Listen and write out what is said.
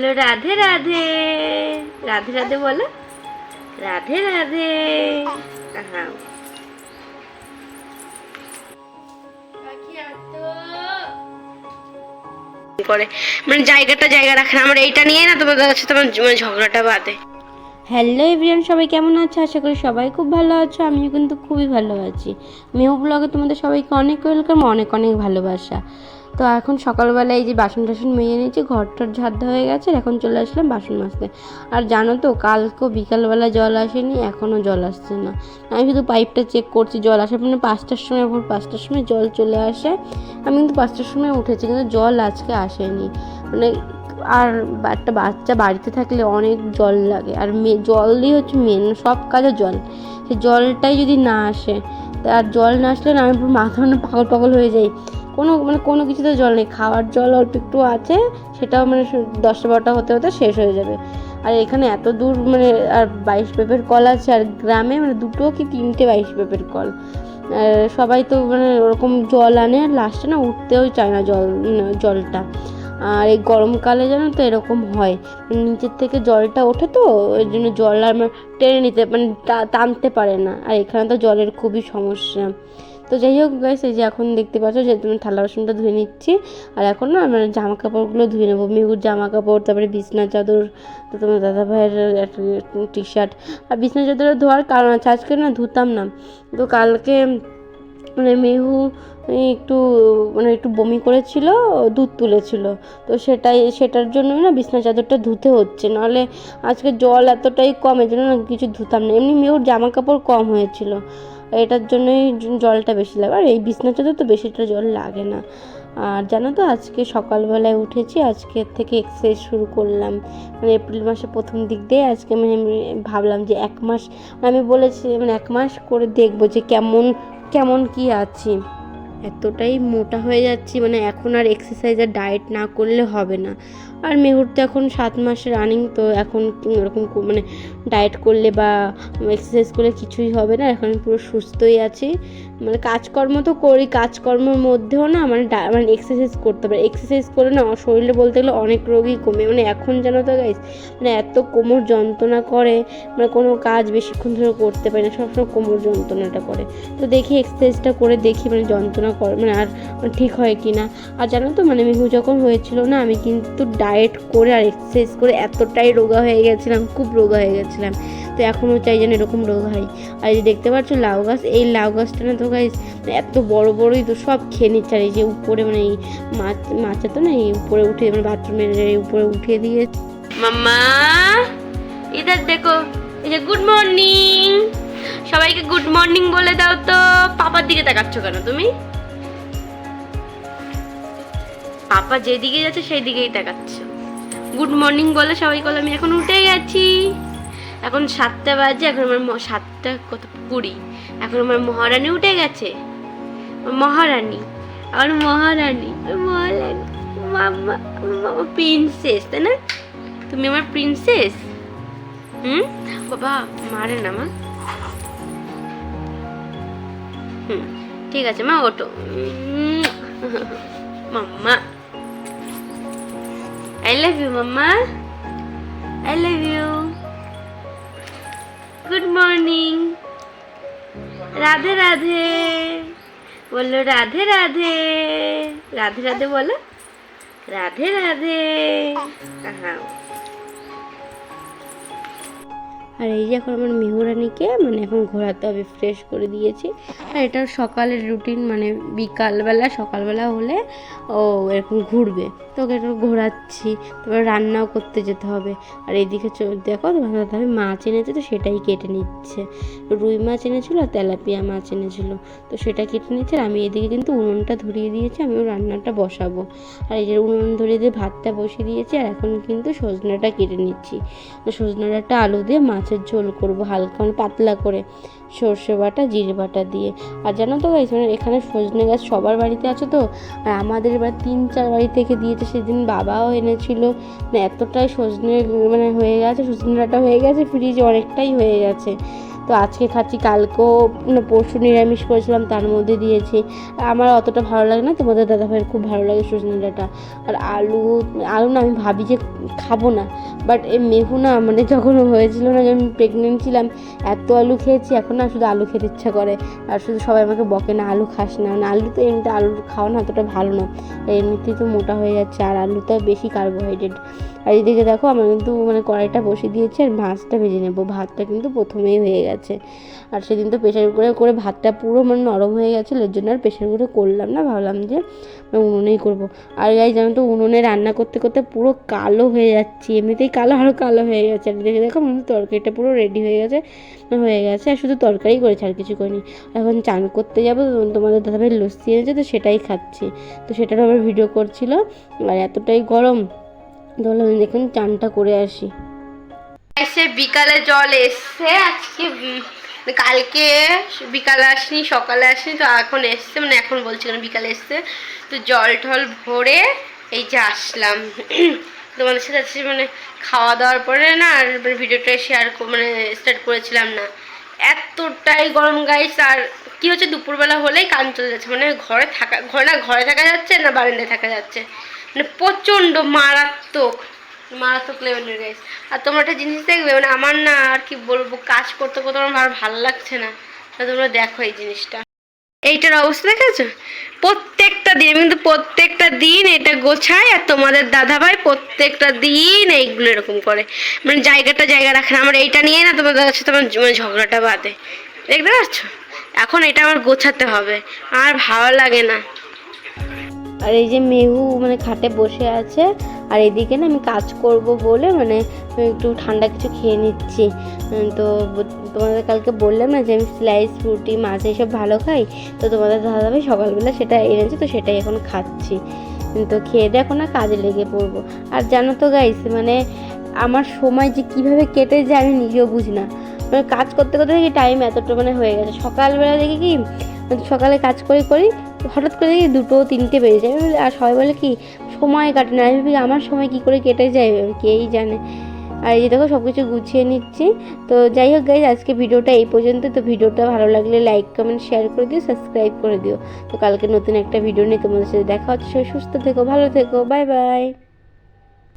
বললো রাধে রাধে। রাধে রাধে বলো, রাধে রাধে। হ্যাঁ করে মানে জায়গাটা জায়গা রাখে না। আমার এইটা নিয়ে না তোমাদের কাছে তোমার ঝগড়াটা বাঁধে। হ্যালো এভরিওয়ান, সবাই কেমন আছে? আশা করি সবাই খুব ভালো আছো। আমিও কিন্তু খুবই ভালো আছি। মেহু ব্লগে তোমাদের সবাইকে অনেক ওয়েলকাম, অনেক অনেক ভালোবাসা। তো এখন সকালবেলা এই যে বাসন টাসন মেজে নিয়েছি, ঘরটার ঝাড় হয়ে গেছে, এখন চলে আসলাম বাসন মাজতে। আর জানো তো কালকেও বিকালবেলা জল আসেনি, এখনও জল আসছে না। আমি শুধু পাইপটা চেক করছি, জল আসে মানে 5টার সময়, ভোর 5টার সময় জল চলে আসে। আমি কিন্তু 5টার সময় উঠেছি, কিন্তু জল আজকে আসেনি। মানে আর একটা বাচ্চা বাড়িতে থাকলে অনেক জল লাগে, আর জলই হচ্ছে মেন, সব কাজে জল। সে জলটাই যদি না আসে, আর জল না আসলে না আমি পুরো মাথা পাগল পাগল হয়ে যাই। কোনো কিছুতে জল নেই, খাওয়ার জল অল্প একটু আছে, সেটাও 10টা 12টা হতে হতে শেষ হয়ে যাবে। আর এখানে এত দূর আর 22 পেপের কল আছে, আর গ্রামে 2 কি 3টে 22 পেপের কল। সবাই তো ওরকম জল আনে, আর লাস্টে না উঠতেও চায় না জলটা। আর এই গরমকালে জানো তো এরকম হয়, নিচের থেকে জলটা ওঠে, তো ওই জন্য জল আর টেনে নিতে টানতে পারে না। আর এখানে তো জলের খুবই সমস্যা। তো যাই হোক গাইস, এই যে এখন দেখতে পাচ্ছ যে তুমি থালা বাসনটা ধুয়ে নিচ্ছি। আর এখন না জামা কাপড়গুলো ধুয়ে নেবো, মিহুর জামা কাপড়, তারপরে বিছনা চাদর, তো তোমার দাদা ভাইয়ের টি শার্ট। আর বিছনা চাদর ধোয়ার কারণ আছে, আজকে না ধুতাম না, তো কালকে মেহু একটু বমি করেছিল, দুধ তুলেছিল, তো সেটার জন্যই না বিছনা চাদরটা ধুতে হচ্ছে। নাহলে আজকে জল এতটাই কম, এর জন্য না কিছু ধুতাম না। এমনি মেহুর জামা কাপড় কম হয়েছিল, এটার জন্যই জলটা বেশি লাগে। আর এই বিছনা চাদর তো বেশিটা জল লাগে না। আর জানো তো আজকে সকালবেলায় উঠেছি, আজকের থেকে এক্সারসাইজ শুরু করলাম। এপ্রিল মাসের প্রথম দিক দিয়ে আজকে ভাবলাম যে 1 মাস আমি বলেছি 1 মাস করে দেখবো যে কেমন কি আছি। এতটাই মোটা হয়ে যাচ্ছি, এখন আর এক্সারসাইজ আর ডায়েট না করলে হবে না। আর মেহুর তো এখন 7 মাসে রানিং, তো এখন ওরকম ডায়েট করলে বা এক্সারসাইজ করলে কিছুই হবে না। এখন পুরো সুস্থই আছি। কাজকর্ম তো করি, কাজকর্মের মধ্যেও না এক্সারসাইজ করতে পারে। এক্সারসাইজ করে না শরীরে বলতে গেলে অনেক রোগই কমে। এখন জানো তো গাইস, এত কোমর যন্ত্রণা করে, কোনো কাজ বেশিক্ষণ ধরে করতে পারি না, সবসময় কোমর যন্ত্রণাটা করে। তো দেখি এক্সারসাইজটা করে দেখি যন্ত্রণা করে আর ঠিক হয় কি না। আর জানো তো মেহু যখন হয়েছিল না, আমি কিন্তু ডায়েট করে আর এক্সারসাইজ করে এতটাই রোগা হয়ে গেছিলাম, খুব রোগা হয়ে গেছিলাম। তো এখনও চাই যেন এরকম রোগা হয়। আর এই দেখতে পাচ্ছ লাউ গাছ, এই লাউ গাছটা না তো গাইস এত বড়ই তো সব খেয়ে নিচ্ছে। আর এই যে উপরে এই মাছা তো না, এই উপরে উঠে বাথরুমের উপরে উঠিয়ে দিয়ে। মাম্মা ইধার দেখো, এই যে গুড মর্নিং, সবাইকে গুড মর্নিং বলে দাও তো। পাপার দিকে তাকাচ্ছ কেন তুমি? পাপা যেদিকে যাচ্ছে সেই দিকেই তাকাচ্ছ। গুড মর্নিং বলে সবাই বলে। আমি এখন উঠে গেছি, এখন 7টা বাজে, এখন আমার 7টা কত 20, এখন আমার মহারানী উঠে গেছে। মহারানী, আমার মহারানী, মহারানী, মাম্মা প্রিন্সেস, তাই না? তুমি আমার প্রিন্সেস। বাবা মারে না মা। ঠিক আছে মা, ওঠো। Mamma I love you mamma, I love you. Good morning. Radhe Radhe বললো, রাধে রাধে। রাধে রাধে বলো, রাধে রাধে। হ্যাঁ। আর এই যে এখন আমার মেহুরানিকে এখন ঘোরাতে হবে, ফ্রেশ করে দিয়েছি। আর এটা সকালের রুটিন, বিকালবেলা সকালবেলা হলে ও এরকম ঘুরবে, তো ওকে একটু ঘোরাচ্ছি। তারপরে রান্নাও করতে যেতে হবে। আর এইদিকে দেখো আমি মাছ এনেছে, তো সেটাই কেটে নিচ্ছে। রুই মাছ এনেছিল আর তেলাপিয়া মাছ এনেছিল, তো সেটা কেটে নিচ্ছে। আর আমি এদিকে কিন্তু উনুনটা ধরিয়ে দিয়েছি, আমিও রান্নাটা বসাবো। আর এই যে উনুন ধরিয়ে দিয়ে ভাতটা বসিয়ে দিয়েছি। আর এখন কিন্তু সজনাটা কেটে নিচ্ছি। সজনাটা আলু দিয়ে মাছের ঝোল করবো, হালকা পাতলা করে, সর্ষে বাটা জিরে বাটা দিয়ে। আর জানো তো গাইস, এখানে সজনে গাছ সবার বাড়িতে আছে তো, আর আমাদের এবার 3-4 বাড়ি থেকে দিয়েছে। সেদিন বাবাও এনেছিল, এতটাই সজনে হয়ে গেছে, সজনে ডাঁটা হয়ে গেছে, ফ্রিজে অনেকটাই হয়ে গেছে। তো তো আজকে খাচ্ছি, কালকেও পরশু নিরামিষ করেছিলাম, তার মধ্যে দিয়েছি। আমার অতটা ভালো লাগে না, তোমাদের দাদাভাইয়ের খুব ভালো লাগে সজনে ডাঁটা। আর আলু না আমি ভাবি যে খাবো না, বাট এই মেহু না মানে যখন হয়েছিল না, যখন প্রেগনেন্ট ছিলাম, এত আলু খেয়েছি, এখন না শুধু আলু খেতে ইচ্ছা করে। আর শুধু সবাই আমাকে বকে না আলু খাস না, আলু তো এমনিতে আলু খাওয়া না অতটা ভালো না, এমনিতেই তো মোটা হয়ে যাচ্ছে, আর আলু তো বেশি কার্বোহাইড্রেট। আর এদিকে দেখো আমার কিন্তু মানে কড়াইটা বসিয়ে দিয়েছি, আর মাছটা ভেজে নেবো। ভাতটা কিন্তু প্রথমেই হয়ে গেছে, আর সেদিন তো প্রেশার কুকারে করে ভাতটা পুরো মানে নরম হয়ে গেছিলো, এর জন্য আর প্রেশার কুকারে করলাম না, ভাবলাম যে উনুনেই করবো। আর গাইস জানো তো, উনুনে রান্না করতে করতে পুরো কালো হয়ে যাচ্ছি, এমনিতেই কালো আরও কালো হয়ে গেছে। আর দেখে দেখো তরকারিটা পুরো রেডি হয়ে গেছে, আর শুধু তরকারি করেছি, আর কিছু করিনি। এখন চান করতে যাবো, তোমাদের দাদাভাই লস্যি এনেছে, তো সেটাই খাচ্ছি, তো সেটারও আবার ভিডিও করছিল। আর এতটাই গরম, তাহলে আমি দেখুন চানটা করে আসি। এসে বিকালে জল এসছে আজকে, কালকে বিকালে আসেনি, সকালে আসেনি, তো এখন এসছে, মানে এখন বলছি কেন বিকালে এসছে, তো জল টল ভরে এই যে আসলাম তোমাদের সাথে আজকে মানে খাওয়া দাওয়ার পরে না আর ভিডিওটা শেয়ার মানে স্টার্ট করেছিলাম না, এতটাই গরম গাইস। আর কি হচ্ছে, দুপুরবেলা হলেই কান চলে যাচ্ছে, মানে ঘরে থাকা যাচ্ছে না বারান্দায় থাকা যাচ্ছে, মানে প্রচণ্ড মারাত্মক লেভেলের গাইস। আর তোমরা একটা জিনিস দেখবে, মানে আমার না আর কি বলবো, কাজ করতে করতে আমার আর ভালো লাগছে না, তোমরা দেখো এই জিনিসটা, এইটার অবস্থা দেখেছো। প্রত্যেকটা দিন কিন্তু প্রত্যেকটা দিন এটা গোছায়, আর তোমাদের দাদাভাই প্রত্যেকটা দিন এইগুলো এরকম করে, মানে জায়গা রাখে না। আমার এইটা নিয়ে না তোমাদের সাথে তোমার মানে ঝগড়াটা বাঁধে, দেখতে পাচ্ছ। এখন এটা আমার গোছাতে হবে, আর ভালো লাগে না। আর এই যে মেহু মানে খাটে বসে আছে, আর এদিকে না আমি কাজ করব বলে মানে একটু ঠান্ডা কিছু খেয়ে নিচ্ছি। তো তোমাদের কালকে বললাম না যে আমি স্লাইস ফ্রুটি মাছ এইসব ভালো খাই, তো তোমাদের দাদাভাই সকালবেলা সেটা এনেছে, তো সেটাই এখন খাচ্ছি। তো খেয়ে দেখো না কাজে লেগে পড়বো। আর জানো তো গাইস, মানে আমার সময় যে কীভাবে কেটে যায় আমি নিজেও বুঝি না, মানে কাজ করতে করতে দেখি টাইম এতটা মানে হয়ে গেছে। সকালবেলা দেখি কি সকালে কাজ করি হঠাৎ করে দেখি 2-3টে বেজে যায়, আর সবাই বলে কি সময় কাটে না, আমি আমার সময় কী করে কেটে যায় কেই জানে। আর এই যে দেখো সব কিছু গুছিয়ে নিচ্ছি। তো যাই হোক গাইজ, আজকে ভিডিওটা এই পর্যন্ত। তো ভিডিওটা ভালো লাগলে লাইক কমেন্ট শেয়ার করে দিও, সাবস্ক্রাইব করে দিও। তো কালকে নতুন একটা ভিডিও নিয়ে তোমাদের সাথে দেখা হচ্ছে। সুস্থ থেকো, ভালো থেকো, বাই বাই।